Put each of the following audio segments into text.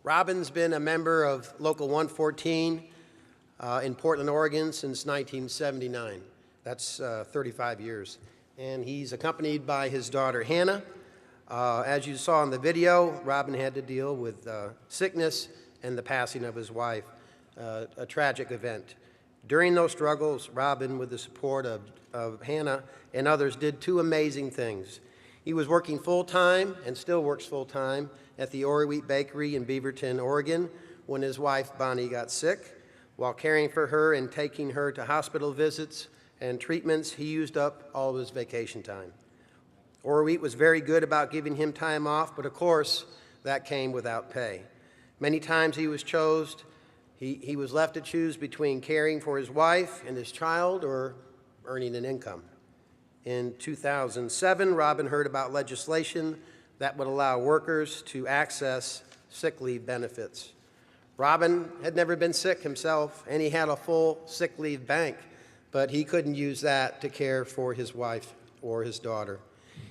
Robin's been a member of Local 114 in Portland, Oregon since 1979. That's 35 years. And he's accompanied by his daughter, Hannah. As you saw in the video, Robin had to deal with sickness and the passing of his wife, a tragic event. During those struggles, Robin, with the support of Hannah and others, did two amazing things. He was working full-time and still works full-time at the Ori Wheat Bakery in Beaverton, Oregon, when his wife, Bonnie, got sick. While caring for her and taking her to hospital visits and treatments, he used up all of his vacation time. Ori Wheat was very good about giving him time off, but of course, that came without pay. Many times he was left to choose between caring for his wife and his child or earning an income. In 2007, Robin heard about legislation that would allow workers to access sick leave benefits. Robin had never been sick himself, and he had a full sick leave bank, but he couldn't use that to care for his wife or his daughter.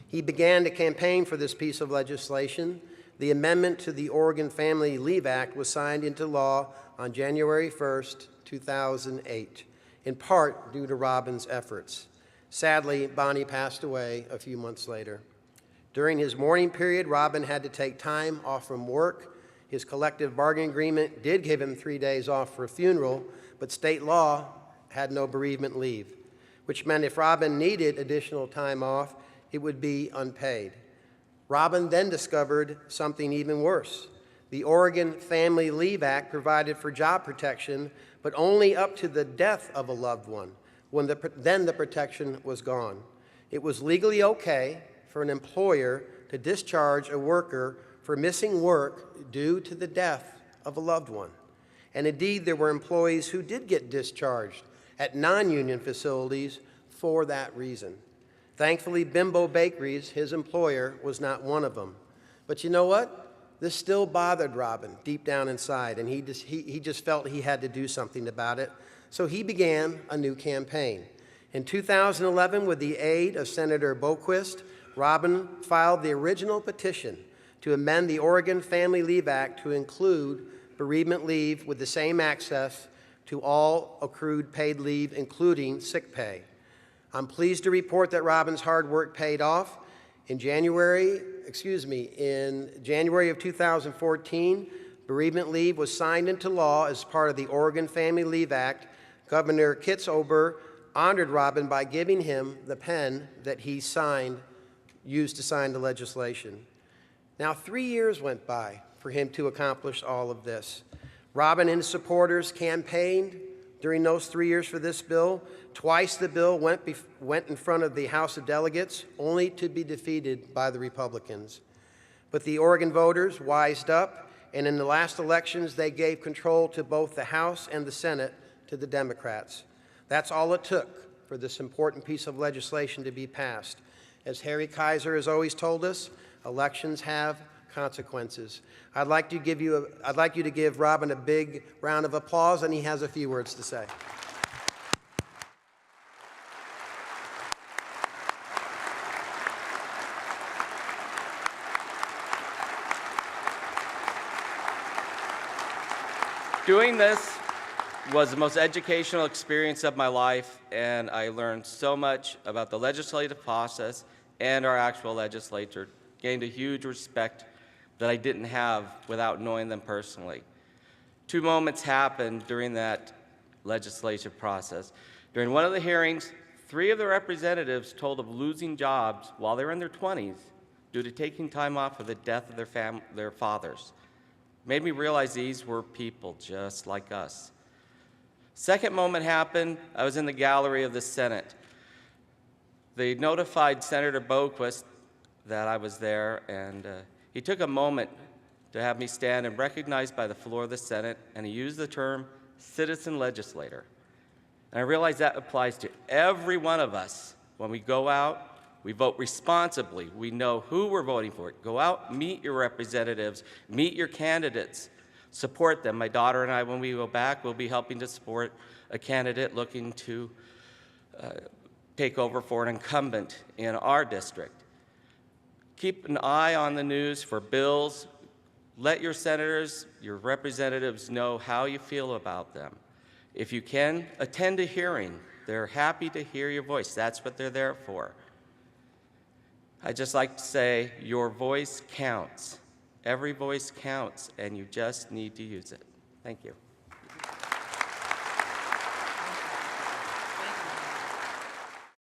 He began to campaign for this piece of legislation. The amendment to the Oregon Family Leave Act was signed into law on January 1st, 2008, in part due to Robin's efforts. Sadly, Bonnie passed away a few months later. During his mourning period, Robin had to take time off from work. His collective bargaining agreement did give him 3 days off for a funeral, but state law had no bereavement leave, which meant if Robin needed additional time off, it would be unpaid. Robin then discovered something even worse. The Oregon Family Leave Act provided for job protection, but only up to the death of a loved one, then the protection was gone. It was legally okay for an employer to discharge a worker for missing work due to the death of a loved one. And indeed, there were employees who did get discharged at non-union facilities for that reason. Thankfully, Bimbo Bakeries, his employer, was not one of them. But you know what? This still bothered Robin deep down inside, and he just felt he had to do something about it. So he began a new campaign. In 2011, with the aid of Senator Boquist, Robin filed the original petition to amend the Oregon Family Leave Act to include bereavement leave with the same access to all accrued paid leave, including sick pay. I'm pleased to report that Robin's hard work paid off. In January of 2014, bereavement leave was signed into law as part of the Oregon Family Leave Act. Governor Kitzober honored Robin by giving him the pen that he used to sign the legislation. Now, 3 years went by for him to accomplish all of this. Robin and his supporters campaigned during those 3 years for this bill. Twice the bill went in front of the House of Delegates, only to be defeated by the Republicans. But the Oregon voters wised up, and in the last elections, they gave control to both the House and the Senate to the Democrats. That's all it took for this important piece of legislation to be passed. As Harry Kaiser has always told us, elections have consequences. I'd like you to give Robin a big round of applause, and he has a few words to say. Doing this was the most educational experience of my life, and I learned so much about the legislative process and our actual legislature. Gained a huge respect that I didn't have without knowing them personally. Two moments happened during that legislative process. During one of the hearings, 3 of the representatives told of losing jobs while they were in their 20s due to taking time off for the death of their fathers. Made me realize these were people just like us. Second moment happened, I was in the gallery of the Senate. They notified Senator Boquist that I was there, and he took a moment to have me stand and recognized by the floor of the Senate, and he used the term citizen legislator. And I realize that applies to every one of us. When we go out, we vote responsibly. We know who we're voting for. Go out, meet your representatives, meet your candidates, support them. My daughter and I, when we go back, will be helping to support a candidate looking to take over for an incumbent in our district. Keep an eye on the news for bills Let your senators, your representatives know how you feel about them. If you can, attend a hearing. They're happy to hear your voice. That's what they're there for. I'd just like to say your voice counts. Every voice counts, and you just need to use it. Thank you.